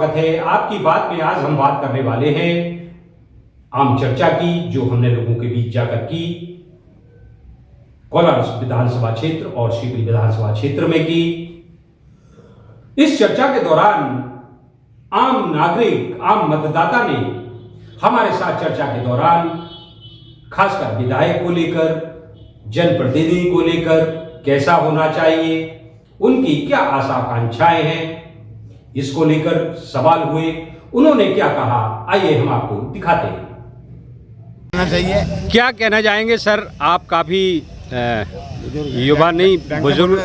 स्वागत है आपकी बात में। आज हम बात करने वाले हैं आम चर्चा की, जो हमने लोगों के बीच जाकर की कोलार विधानसभा क्षेत्र और शिवपुरी विधानसभा क्षेत्र में की। इस चर्चा के दौरान आम नागरिक, आम मतदाता ने हमारे साथ चर्चा के दौरान खासकर विधायक को लेकर, जनप्रतिनिधि को लेकर कैसा होना चाहिए, उनकी क्या आशा आकांक्षाएं हैं, इसको लेकर सवाल हुए। उन्होंने क्या कहा, आइए हम आपको दिखाते हैं। चाहिए क्या कहना चाहेंगे सर? आप काफी युवा नहीं, बुजुर्ग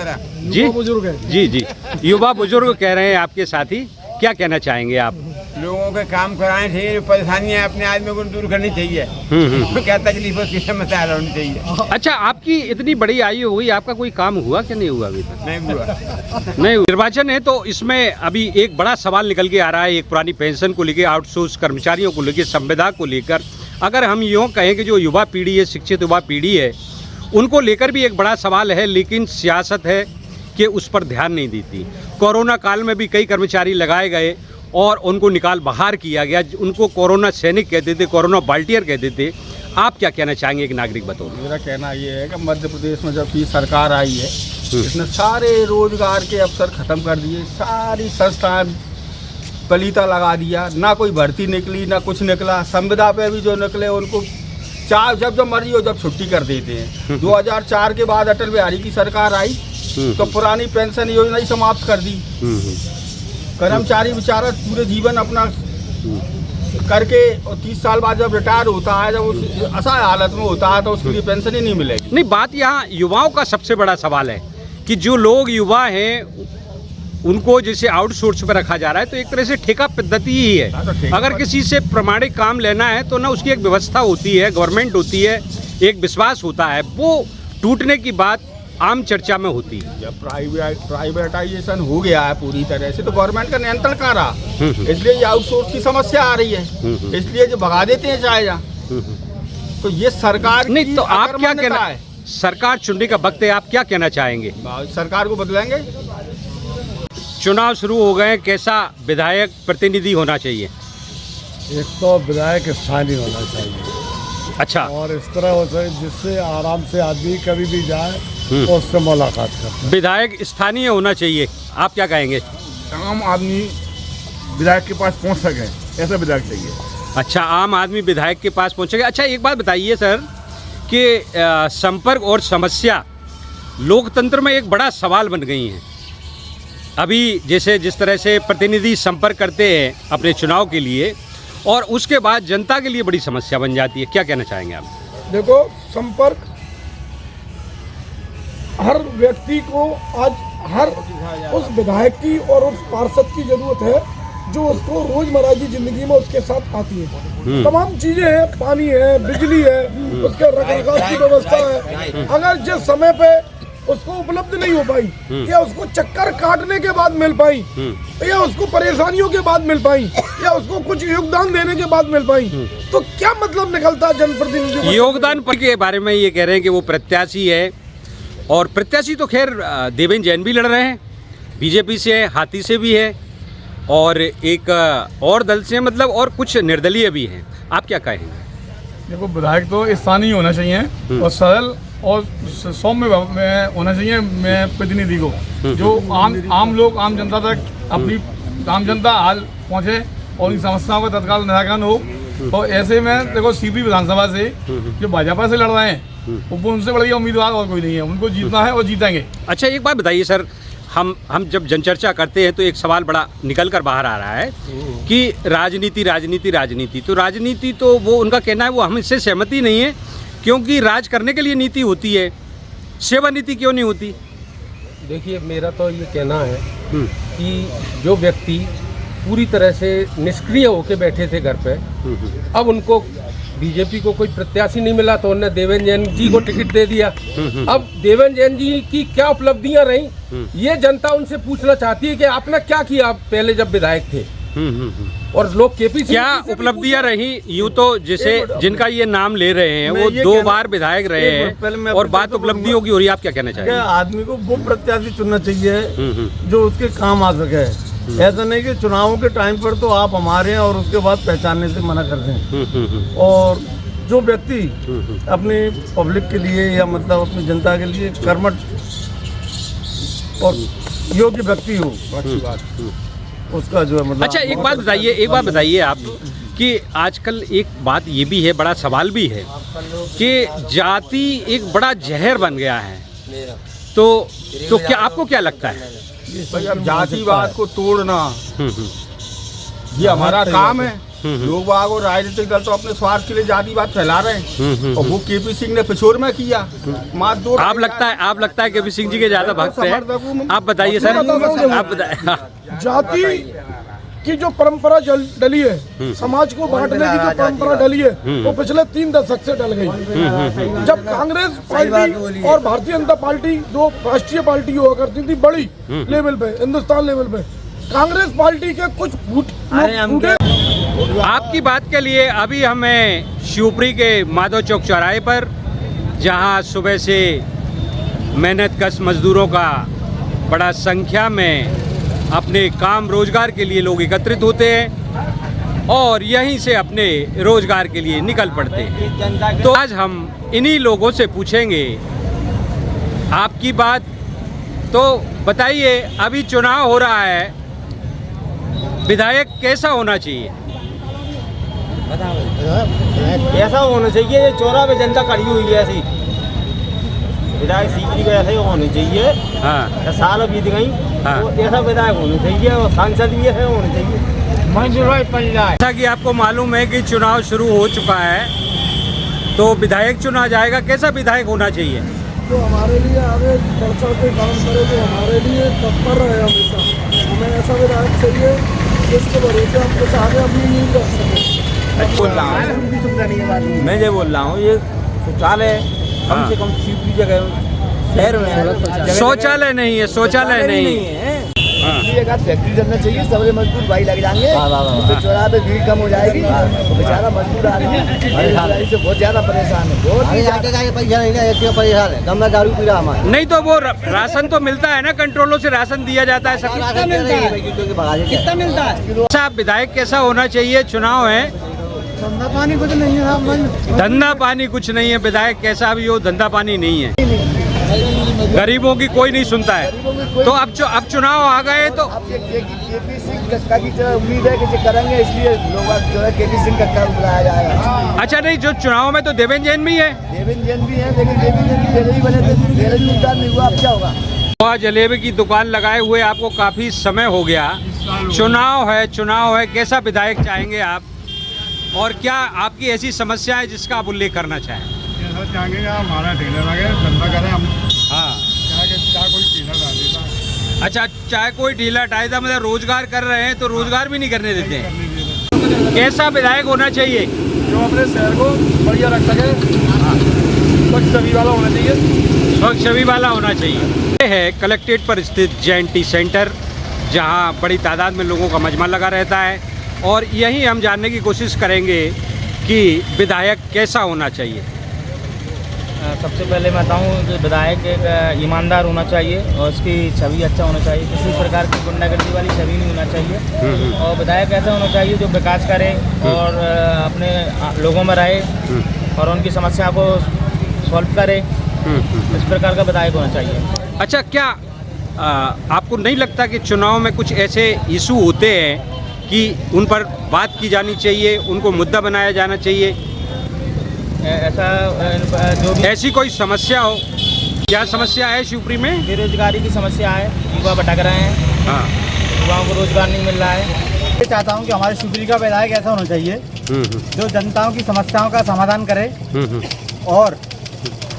जी, बुजुर्ग है जी जी, युवा बुजुर्ग कह रहे हैं आपके साथी, क्या कहना चाहेंगे आप? लोगों के काम कराने चाहिए, जो परेशानियां अपने आदमी को दूर करनी चाहिए। क्या तकलीफ उसकी समस्या हल होनी चाहिए। अच्छा, आपकी इतनी बड़ी आयु हुई, आपका कोई काम हुआ कि नहीं हुआ अभी तक? नहीं हुआ। नहीं, निर्वाचन है तो इसमें अभी एक बड़ा सवाल निकल के आ रहा है, एक पुरानी पेंशन को लेकर, आउटसोर्स कर्मचारियों को लेकर, संविदा को लेकर। अगर हम यूँ कहें कि जो युवा पीढ़ी है, शिक्षित युवा पीढ़ी है, उनको लेकर भी एक बड़ा सवाल है, लेकिन सियासत है कि उस पर ध्यान नहीं देती। कोरोना काल में भी कई कर्मचारी लगाए गए और उनको निकाल बाहर किया गया। उनको कोरोना सैनिक कहते थे, कोरोना वॉलंटियर कहते थे। आप क्या कहना चाहेंगे एक नागरिक बतौर? मेरा कहना ये है कि मध्य प्रदेश में जब की सरकार आई है, इसने सारे रोजगार के अवसर खत्म कर दिए, सारी संस्थाएं पलीता लगा दिया, ना कोई भर्ती निकली ना कुछ निकला। संविदा पे भी जो निकले उनको जब मर्जी हो जब छुट्टी कर देते हैं। 2004 के बाद अटल बिहारी की सरकार आई तो पुरानी पेंशन योजना ही समाप्त कर दी। कर्मचारी बेचारा पूरे जीवन अपना करके और 30 साल बाद जब रिटायर होता है, जब उस असहाय हालत में होता है, तो उसके लिए पेंशन ही नहीं मिलेगी। नहीं, बात यहाँ युवाओं का सबसे बड़ा सवाल है कि जो लोग युवा हैं उनको जैसे आउटसोर्स पर रखा जा रहा है, तो एक तरह से ठेका पद्धति ही है। अगर किसी से प्रामाणिक काम लेना है तो ना उसकी एक व्यवस्था होती है, गवर्नमेंट होती है, एक विश्वास होता है, वो टूटने की बात आम चर्चा में होती है। जब प्राइवेटाइजेशन हो गया है पूरी तरह से, तो गवर्नमेंट का नियंत्रण कहाँ रहा? इसलिए ये आउटसोर्स की समस्या आ रही है, इसलिए जो भगा देते हैं चाहे जहाँ। तो ये सरकार नहीं, तो आप क्या कहना है? सरकार चुनने का वक्त है, आप क्या कहना चाहेंगे? सरकार को बदलेंगे। चुनाव शुरू हो गए, कैसा विधायक प्रतिनिधि होना चाहिए? एक तो विधायक स्थानीय होना चाहिए, अच्छा, और इस तरह हो सके जिससे आराम से आदमी कभी भी जाए और उससे मुलाकात कर। विधायक स्थानीय होना चाहिए, आप क्या कहेंगे? आम आदमी विधायक के पास पहुंच सके, ऐसा विधायक चाहिए। अच्छा, आम आदमी विधायक के पास पहुंचेगा। अच्छा, एक बात बताइए सर कि संपर्क और समस्या लोकतंत्र में एक बड़ा सवाल बन गई हैं। अभी जैसे जिस तरह से प्रतिनिधि संपर्क करते हैं अपने चुनाव के लिए, और उसके बाद जनता के लिए बड़ी समस्या बन जाती है, क्या कहना चाहेंगे आप? देखो, संपर्क हर व्यक्ति को आज हर उस विधायक की और उस पार्षद की जरूरत है जो उसको रोजमर्रा की जिंदगी में उसके साथ आती है। तमाम चीजें हैं, पानी है, बिजली है, उसके रखरखाव की व्यवस्था है। अगर जिस समय पे उसको उपलब्ध नहीं हो पाई, या उसको चक्कर काटने के बाद मिल पाई, या उसको परेशानियों के बाद मिल पाई, या उसको कुछ योगदान देने के बाद मिल पाई, तो क्या मतलब निकलता जनप्रतिनिधि? योगदान पर के बारे में ये कह रहे हैं कि वो प्रत्याशी है, और प्रत्याशी तो खैर देवेंद्र जैन भी लड़ रहे हैं, बीजेपी से है, हाथी से भी है, और एक और दल से, मतलब और कुछ निर्दलीय भी हैं। आप क्या कहेंगे? देखो, विधायक तो स्थानीय होना चाहिए और सरल और सौम्य में होना चाहिए। मैं प्रतिनिधि को जो आम लोग, आम जनता तक अपनी आम जनता हाल पहुँचे और इन समस्याओं का तत्काल निराकरण हो। तो ऐसे में देखो, सीपी विधानसभा से जो भाजपा से लड़ रहे हैं, वो उनसे बढ़िया उम्मीदवार और कोई नहीं है, उनको जीतना है और जीतेंगे। अच्छा, एक बात बताइए सर, हम जब जनचर्चा करते हैं तो एक सवाल बड़ा निकल कर बाहर आ रहा है कि राजनीति राजनीति राजनीति। तो राजनीति तो वो उनका कहना है, वो हमसे सहमति नहीं है, क्योंकि राज करने के लिए नीति होती है, सेवा नीति क्यों नहीं होती? देखिए, मेरा तो ये कहना है कि जो व्यक्ति पूरी तरह से निष्क्रिय होकर बैठे थे घर पे, अब उनको बीजेपी को कोई प्रत्याशी नहीं मिला तो उन्होंने देवेंद्र जैन जी को टिकट दे दिया। अब देवेंद्र जैन जी की क्या उपलब्धियां रही, ये जनता उनसे पूछना चाहती है कि आपने क्या किया पहले जब विधायक थे। और लोग केपीसी क्या उपलब्धियां रही? यूँ तो जैसे जिनका ये नाम ले रहे हैं वो 2 बार विधायक रहे हैं, और बात उपलब्धियों की हो रही है, आप क्या कहना चाहेंगे? आदमी को वो प्रत्याशी चुनना चाहिए जो उसके काम आ सके। ऐसा नहीं कि चुनावों के टाइम पर तो आप हमारे हैं और उसके बाद पहचानने से मना करते हैं। और जो व्यक्ति अपनी पब्लिक के लिए या मतलब अपनी जनता के लिए कर्मठ और योग्य व्यक्ति हो, उसका जो है मतलब। अच्छा, एक बात बताइए आप कि आजकल एक बात ये भी है, बड़ा सवाल भी है कि जाति एक बड़ा जहर बन गया है, तो क्या आपको क्या लगता है? भाई अब जातिवाद को तोड़ना ये हमारा काम है। लोग बाग और राजनीतिक दल तो अपने स्वार्थ के लिए जातिवाद फैला रहे हैं और वो केपी सिंह ने पिछोर में किया। आप लगता है केपी सिंह जी के ज्यादा भक्त हैं? आप बताइए सर, आप बताइए। जाति की जो परंपरा डली है, समाज को बांटने की जो परंपरा डली है, वो पिछले 3 दशक से डल गई। जब कांग्रेस पार्टी और भारतीय जनता पार्टी दो राष्ट्रीय पार्टी हुआ करती थी बड़ी लेवल पे, हिंदुस्तान लेवल पे, कांग्रेस पार्टी के कुछ फूटे। आपकी बात के लिए अभी हमें शिवपुरी के माधव चौक चौराहे पर, जहां सुबह से मेहनतकश मजदूरों का बड़ा संख्या में अपने काम रोजगार के लिए लोग एकत्रित होते हैं और यहीं से अपने रोजगार के लिए निकल पड़ते हैं। तो आज हम इन्हीं लोगों से पूछेंगे आपकी बात। तो बताइए, अभी चुनाव हो रहा है, विधायक कैसा होना चाहिए? ऐसा होना चाहिए, ये चौरा पे जनता खड़ी हुई है ऐसी, विधायक सीपी को ऐसा ही होनी चाहिए। हाँ, साल बीत गई, हाँ। तो ऐसा विधायक होना चाहिए और सांसद भी ऐसे होने चाहिए। मंजूर भाई पंजाब, जैसा कि आपको मालूम है कि चुनाव शुरू हो चुका है, तो विधायक चुना जाएगा। कैसा विधायक होना चाहिए? जो हमारे लिए आगे बढ़ चढ़ के काम करे, जो हमारे लिए तत्पर रहे हमेशा। हमें ऐसा विधायक चाहिए जिसके भरोसे हम कुछ आगे अपनी नींद रख सकें। मैं जो बोल रहा हूँ, ये शौचालय कम से कम सीपी जगह शहर में शौचालय नहीं है, शौचालय नहीं है। फैक्ट्री करना चाहिए, सबरे मजदूर भाई लग जाएंगे, उससे चौराहे पे भीड़ कम हो जाएगी। बेचारा मजदूर आदमी से बहुत ज्यादा परेशान है, पैसा नहीं परेशान है, कम दारू पी रहा हमारे। नहीं तो वो राशन तो मिलता है ना, कंट्रोलों से राशन दिया जाता है। कितना मिलता है? साहब, विधायक कैसा होना चाहिए? चुनाव है, धंधा पानी कुछ नहीं है, धंधा पानी कुछ नहीं है। विधायक कैसा भी हो, धंधा पानी नहीं है, गरीबों की कोई नहीं सुनता है। तो अब चुनाव आ गए तो केपी सिंह कक्का की उम्मीद है कि करेंगे, इसलिए लोग जो है केपी सिंह कक्का को बुलाया जाएगा। अच्छा, नहीं, जो चुनाव में तो देवेंद्र जैन भी है, देवेंद्र जैन भी है, लेकिन देवेंद्र जैन पहले ही बने थे, पहले भी उद्धार नहीं हुआ, अब क्या होगा? वह जलेबी की दुकान लगाए हुए आपको काफी समय हो गया। चुनाव है, कैसा विधायक चाहेंगे आप, और क्या आपकी ऐसी समस्या है जिसका आप उल्लेख करना चाहें? ऐसा चाहेंगे हमारा ठेला लगे, धंधा करें हम। हाँ, चाहे कोई ठेला डाल देता। अच्छा, चाहे कोई ढीला टाइदा, मतलब रोजगार कर रहे हैं तो रोजगार भी नहीं करने देते हैं। कैसा विधायक होना चाहिए? जो अपने शहर को बढ़िया रख सके, स्वच्छ छवि वाला होना चाहिए। स्वच्छ छवि वाला होना चाहिए। ये है कलेक्ट्रेट पर स्थित जैन टी सेंटर, जहां बड़ी तादाद में लोगों का मजमा लगा रहता है, और यहीं हम जानने की कोशिश करेंगे कि विधायक कैसा होना चाहिए। सबसे पहले मैं बताऊँ कि विधायक एक ईमानदार होना चाहिए और उसकी छवि अच्छा होना चाहिए, किसी प्रकार की गुंडागर्दी वाली छवि नहीं होना चाहिए। और विधायक ऐसा होना चाहिए जो विकास करे और अपने लोगों में रहे और उनकी समस्या को सॉल्व करे, इस प्रकार का विधायक होना चाहिए। अच्छा, क्या आपको नहीं लगता कि चुनाव में कुछ ऐसे इशू होते हैं कि उन पर बात की जानी चाहिए, उनको मुद्दा बनाया जाना चाहिए? ऐसा जो भी ऐसी कोई समस्या हो? क्या समस्या है शिवपुरी में? बेरोजगारी की समस्या है, युवा भटक रहे हैं। हाँ, युवाओं को रोजगार नहीं मिल रहा है। मैं चाहता हूँ कि हमारे शिवपुरी का विधायक ऐसा होना चाहिए जो जनताओं की समस्याओं का समाधान करे और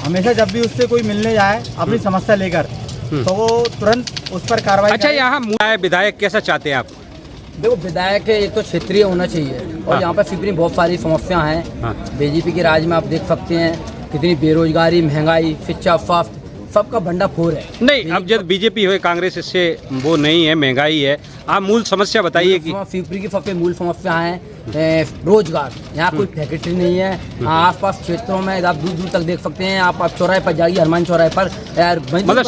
हमेशा जब भी उससे कोई मिलने जाए अपनी समस्या लेकर तो वो तुरंत उस पर कार्रवाई। अच्छा, यहाँ विधायक कैसा चाहते हैं आप? देखो, विधायक एक तो क्षेत्रीय होना चाहिए और यहाँ पर शिवपुरी में बहुत सारी समस्याएं हैं। बीजेपी के राज में आप देख सकते हैं कितनी बेरोजगारी, महंगाई, शिक्षा, स्वास्थ्य सबका भंडाफोड़ है। नहीं, अब जब बीजेपी हो कांग्रेस इससे वो नहीं है, महंगाई है। आप मूल समस्या बताइए कि शिवपुरी की सबसे मूल समस्या है रोजगार। यहाँ कोई फैक्ट्री नहीं है। आसपास क्षेत्रों में आप दूर दूर तक देख सकते हैं। आप चौराहे पर जाइए, हनुमान चौराहे पर मतलब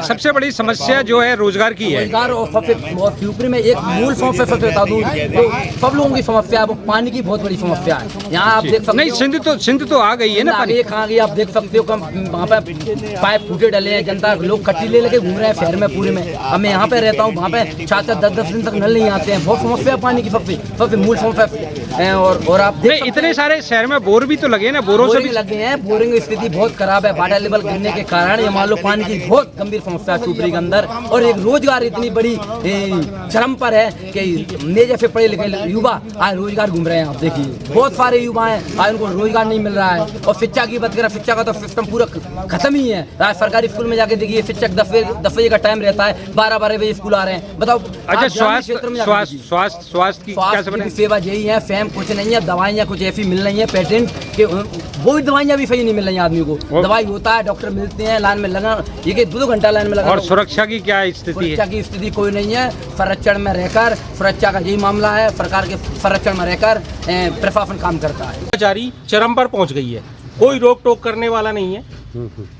सबसे बड़ी समस्या जो है रोजगार की है। रोजगार और सबसे शिवपुरी में एक मूल समस्या सबसे बता दूँ, तो सब लोगों की समस्या है, वो पानी की बहुत बड़ी समस्या है। यहाँ आप देख सकते नहीं, सिंध तो आ गई है ना, पानी कहाँ गई आप देख सकते हो। वहाँ पे पाइप फूटे डले हैं, जनता लोग कट्टी ले लेके घूम रहे हैं शहर में पूरे में। अब मैं यहाँ पे रहता हूँ, वहाँ पे 4-10 दिन तक नल नहीं आते हैं। बहुत समस्या है पानी की, सबसे मूल समस्या है। और आप देख इतने सारे शहर में बोर भी तो लगे ना, बोरों से भी लगे हैं। बोरिंग स्थिति बहुत खराब है, वाटर लेवल गिरने के कारण ये मान लो पानी की बहुत गंभीर समस्या है शिवपुरी के अंदर। और एक रोजगार इतनी बड़ी चरम पर है कि मेरे जैसे पढ़े लिखे युवा आज रोजगार घूम रहे हैं। आप देखिए बहुत सारे युवा हैं आज उनको रोजगार नहीं मिल रहा है। और शिक्षा की बात करें, शिक्षा का तो सिस्टम पूरा खत्म ही है। आज सरकारी स्कूल में जाके देखिए, शिक्षक 10 बजे का टाइम रहता है, 12 बजे स्कूल आ रहे हैं। बताओ। अच्छा, स्वास्थ्य की सेवा यही है, फैम कुछ नहीं है, दवाइयाँ कुछ ऐसी मिल रही है पेटेंट के, वो भी दवाइयाँ भी सही नहीं मिल रही है आदमी को। दवाई होता है, डॉक्टर मिलते हैं, लाइन में लगा, ये 2 घंटा लाइन में लगा। और सुरक्षा की क्या स्थिति है? सुरक्षा की स्थिति कोई नहीं है। संरक्षण में रहकर, सुरक्षा का यही मामला है, सरकार के संरक्षण में रहकर प्रशासन काम करता है। कर्मचारी चरम पर पहुंच गई है, कोई रोक टोक करने वाला नहीं है,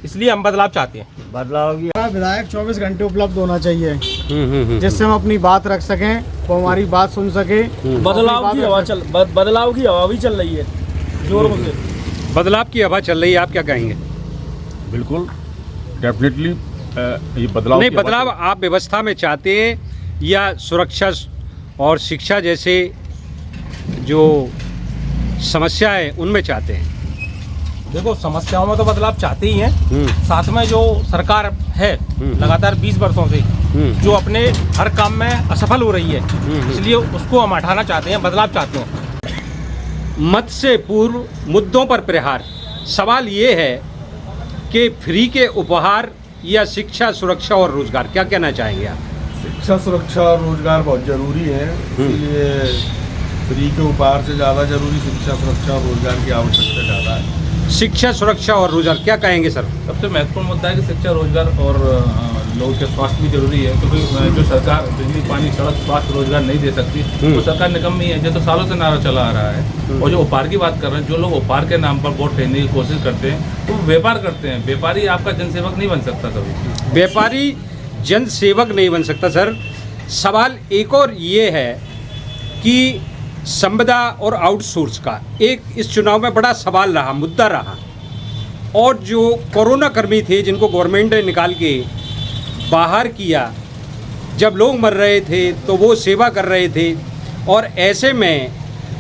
इसलिए हम बदलाव चाहते हैं। बदलाव की विधायक 24 घंटे उपलब्ध होना चाहिए, जिससे हम अपनी बात रख सकें, वो हमारी बात सुन सके। बदलाव की हवा भी चल रही है जोरों से। बदलाव की हवा चल रही है, आप क्या कहेंगे? बिल्कुल, डेफिनेटली ये बदलाव नहीं, बदलाव आप व्यवस्था में चाहते हैं या सुरक्षा और शिक्षा जैसे जो समस्या है उनमें चाहते हैं? देखो, समस्याओं में तो बदलाव चाहते ही हैं, साथ में जो सरकार है लगातार 20 वर्षों से जो अपने हर काम में असफल हो रही है, इसलिए उसको हम हटाना चाहते हैं, बदलाव चाहते हैं। मत से पूर्व मुद्दों पर प्रहार। सवाल ये है कि फ्री के उपहार या शिक्षा, सुरक्षा और रोजगार, क्या कहना चाहेंगे आप? शिक्षा, सुरक्षा और रोजगार बहुत जरूरी है, इसलिए फ्री के उपहार से ज़्यादा जरूरी शिक्षा, सुरक्षा और रोजगार की आवश्यकता ज़्यादा है। शिक्षा, सुरक्षा और रोजगार, क्या कहेंगे सर? सबसे महत्वपूर्ण मुद्दा है कि शिक्षा, रोजगार और लोगों के स्वास्थ्य भी जरूरी है, क्योंकि जो सरकार बिजली, पानी, सड़क, स्वास्थ्य, रोजगार नहीं दे सकती, वो सरकार निकम्मी है, जो तो सालों से नारा चला आ रहा है। और जो उपहार की बात कर रहे हैं, जो लोग उपहार के नाम पर वोट लेने की कोशिश करते हैं, तो वो व्यापार करते हैं। व्यापारी आपका जनसेवक नहीं बन सकता कभी। व्यापारी जनसेवक नहीं बन सकता। सर, सवाल एक और ये है कि संविदा और आउटसोर्स का एक इस चुनाव में बड़ा सवाल रहा, मुद्दा रहा। और जो कोरोना कर्मी थे जिनको गवर्नमेंट ने निकाल के बाहर किया, जब लोग मर रहे थे तो वो सेवा कर रहे थे, और ऐसे में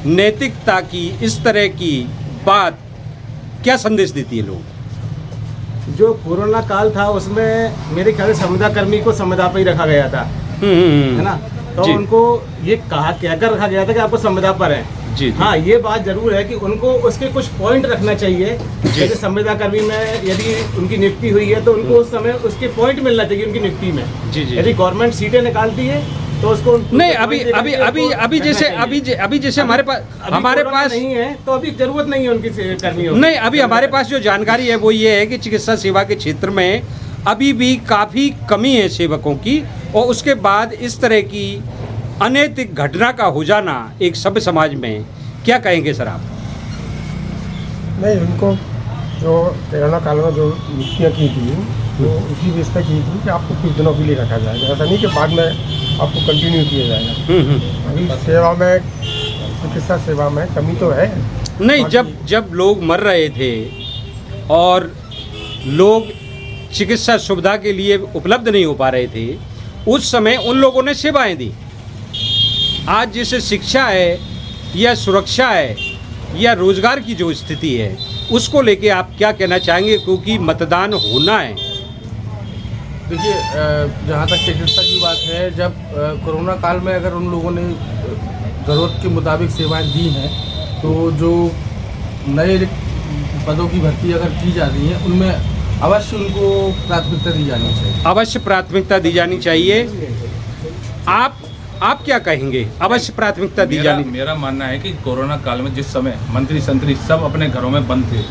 नैतिकता की इस तरह की बात क्या संदेश देती है लोग? जो कोरोना काल था उसमें मेरे ख्याल से संविदा कर्मी को संविदा पर ही रखा गया था, है ना? तो उनको ये कहकर रखा गया था कि आपको संविदा पर है। जी। हाँ, ये बात जरूर है कि उनको उसके कुछ पॉइंट रखना चाहिए। जैसे संविदा कर्मी में यदि उनकी नियुक्ति हुई है तो उनको उस समय उसके पॉइंट मिलना चाहिए उनकी नियुक्ति में। जी जी। यदि गवर्नमेंट सीटें निकालती है तो उसको नहीं, अभी जैसे हमारे पास नहीं है तो अभी जरूरत नहीं है उनकी कर्मियों। नहीं, अभी हमारे पास जो जानकारी है वो ये है कि चिकित्सा सेवा के क्षेत्र में अभी भी काफ़ी कमी है सेवकों की, और उसके बाद इस तरह की अनैतिक घटना का हो जाना एक सभ्य समाज में, क्या कहेंगे सर आप? नहीं, उनको जो कोरोना काल में जो नियुक्तियाँ की थी वो इसी बेस पर की थी कि आपको कुछ दिनों के लिए रखा जाएगा, ऐसा नहीं कि बाद में आपको कंटिन्यू किया जाएगा। अभी सेवा में, चिकित्सा सेवा में कमी तो है। नहीं, जब लोग मर रहे थे और लोग चिकित्सा सुविधा के लिए उपलब्ध नहीं हो पा रहे थे, उस समय उन लोगों ने सेवाएं दी। आज जैसे शिक्षा है या सुरक्षा है या रोजगार की जो स्थिति है, उसको लेके आप क्या कहना चाहेंगे, क्योंकि मतदान होना है? देखिए, जहाँ तक चिकित्सा की बात है, जब कोरोना काल में अगर उन लोगों ने ज़रूरत के मुताबिक सेवाएं दी हैं, तो जो नए पदों की भर्ती अगर की जा रही है उनमें अवश्य उनको प्राथमिकता दी जानी चाहिए। अवश्य प्राथमिकता दी जानी चाहिए। आप आप क्या कहेंगे? अवश्य प्राथमिकता दी जानी। मेरा मानना है कि कोरोना काल में जिस समय मंत्री संतरी सब अपने घरों में बंद थे,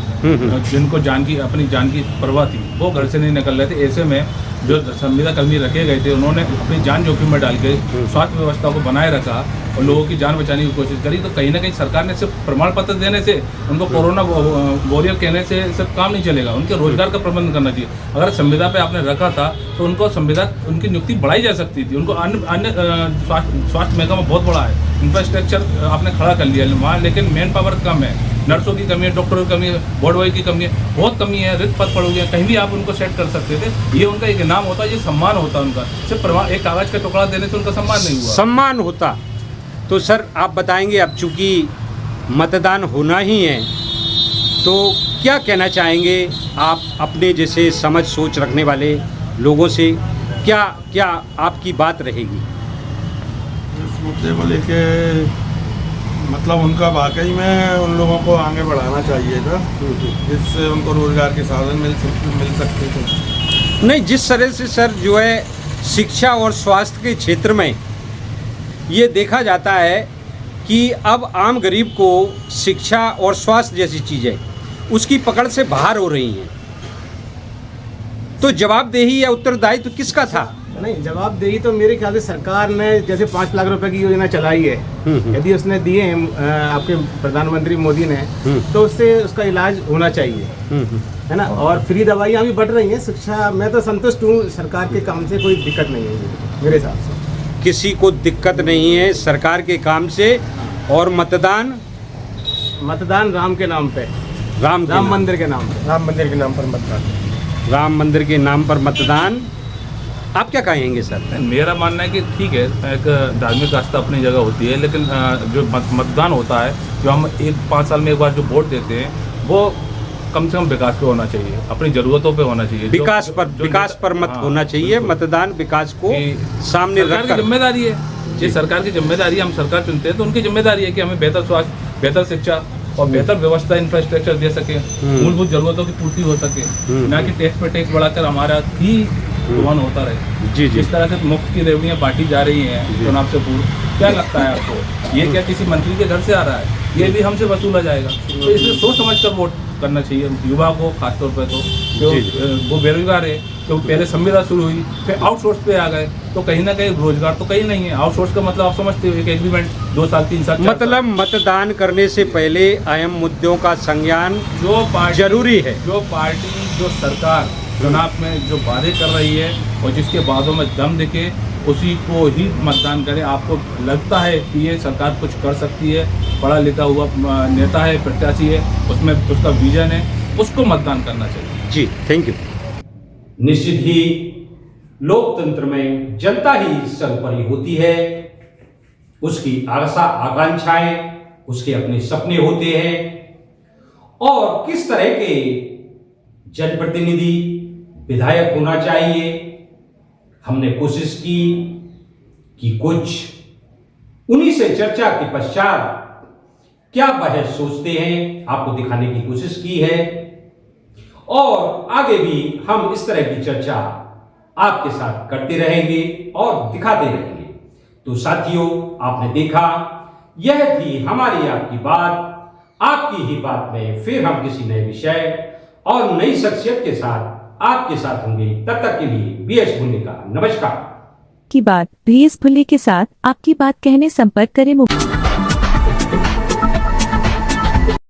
जिनको अपनी जान की परवाह थी, वो घर से नहीं निकल रहे थे। ऐसे में जो संविदा कर्मी रखे गए थे, उन्होंने अपनी जान जोखिम में डाल के स्वास्थ्य व्यवस्था को बनाए रखा और लोगों की जान बचाने की कोशिश करी। तो कहीं ना कहीं सरकार ने सिर्फ प्रमाण पत्र देने से, उनको कोरोना वॉरियर कहने से सिर्फ काम नहीं चलेगा, उनके रोजगार का प्रबंध करना चाहिए। अगर संविदा पे आपने रखा था तो उनको संविदा, उनकी नियुक्ति बढ़ाई जा सकती थी। उनको अन्य स्वास्थ्य महकमा बहुत बड़ा है, इंफ्रास्ट्रक्चर आपने खड़ा कर लिया वहाँ, लेकिन मैन पावर कम है, नर्सों की कमी है, डॉक्टरों की कमी है, वार्ड बॉय की कमी है, बहुत कमी है, रिक्त पद पड़ गए, कहीं भी आप उनको सेट कर सकते थे। ये उनका एक इनाम होता, ये सम्मान होता उनका। सिर्फ एक कागज का टुकड़ा देने से उनका सम्मान नहीं हुआ। सम्मान होता। तो सर आप बताएंगे, अब चूंकि मतदान होना ही है तो क्या कहना चाहेंगे आप अपने जैसे समझ सोच रखने वाले लोगों से? क्या क्या आपकी बात रहेगी इस मुद्दे को लेके? मतलब उनका वाकई में उन लोगों को आगे बढ़ाना चाहिए था, जिससे उनको रोजगार के साधन मिल सकते थे। नहीं, जिस तरह से सर जो है शिक्षा और स्वास्थ्य के क्षेत्र में ये देखा जाता है कि अब आम गरीब को शिक्षा और स्वास्थ्य जैसी चीज़ें उसकी पकड़ से बाहर हो रही हैं, तो जवाबदेही या उत्तरदायित्व तो किसका था? नहीं, जवाबदेही तो मेरे ख्याल से सरकार ने जैसे 5 लाख रुपए की योजना चलाई है, यदि उसने दिए हैं आपके प्रधानमंत्री मोदी ने, तो उससे उसका इलाज होना चाहिए, है ना। और फ्री दवाइयाँ भी बढ़ रही हैं। शिक्षा, मैं तो संतुष्ट हूँ, सरकार के काम से कोई दिक्कत नहीं है मेरे हिसाब से। किसी को दिक्कत नहीं है सरकार के काम से। और मतदान राम के नाम पे, राम मंदिर के नाम पे, राम मंदिर के नाम पर मतदान, राम मंदिर के नाम पर मतदान। आप क्या कहेंगे सर? मेरा मानना है कि ठीक है, एक धार्मिक आस्था अपनी जगह होती है, लेकिन जो मतदान होता है, जो हम 5 साल में एक बार जो वोट देते हैं, वो कम से कम विकास पे होना चाहिए, अपनी जरूरतों पे होना चाहिए। विकास पर मत होना चाहिए। मतदान विकास को सामने रखकर। सरकार की जिम्मेदारी है, ये सरकार की जिम्मेदारी है। हम सरकार चुनते हैं तो उनकी जिम्मेदारी है कि हमें बेहतर स्वास्थ्य, बेहतर शिक्षा और बेहतर व्यवस्था, इंफ्रास्ट्रक्चर दे सके, मूलभूत जरूरतों की पूर्ति हो सके, ना कि टैक्स पे टैक्स बढ़ाकर हमारा ही धुआं होता रहे। जी, जिस तरह से मुफ्त की रेवड़ियाँ बांटी जा रही हैं चुनाव से पूर्व, क्या लगता है आपको? ये क्या किसी मंत्री के घर से आ रहा है? ये भी हमसे वसूला जाएगा। तो इसलिए सोच समझ कर वोट करना चाहिए युवा को, खासतौर पर तो जो वो बेरोजगार है, तो पहले संविदा शुरू हुई, फिर आउटसोर्स पे आ गए, तो कहीं ना कहीं रोजगार तो कहीं नहीं है। आउटसोर्स का मतलब आप समझते हो, एक एग्रीमेंट 2 साल 3 साल, मतलब मतदान करने से पहले अहम मुद्दों का संज्ञान जो जरूरी है। जो पार्टी, जो सरकार चुनाव में जो वादे कर रही है और जिसके वादों में दम दिखे, उसी को ही मतदान करें। आपको लगता है कि ये सरकार कुछ कर सकती है, पढ़ा लिखा हुआ नेता है, प्रत्याशी है, उसमें उसका विजन है, उसको मतदान करना चाहिए। जी, थैंक यू। निश्चित ही लोकतंत्र में जनता ही सर्वोपरि होती है। उसकी आशा आकांक्षाएं, उसके अपने सपने होते हैं, और किस तरह के जनप्रतिनिधि, विधायक होना चाहिए। हमने कोशिश की कि कुछ उन्हीं से चर्चा के पश्चात क्या वह सोचते हैं आपको दिखाने की कोशिश की है, और आगे भी हम इस तरह की चर्चा आपके साथ करते रहेंगे और दिखाते रहेंगे। तो साथियों, आपने देखा, यह थी हमारी आपकी बात। आपकी ही बात में फिर हम किसी नए विषय और नई शख्सियत के साथ आपके साथ होंगे। तब तक के लिए बीएस भुल्ली का नमस्कार। की बात बीएस भुल्ली के साथ आपकी बात कहने संपर्क करें।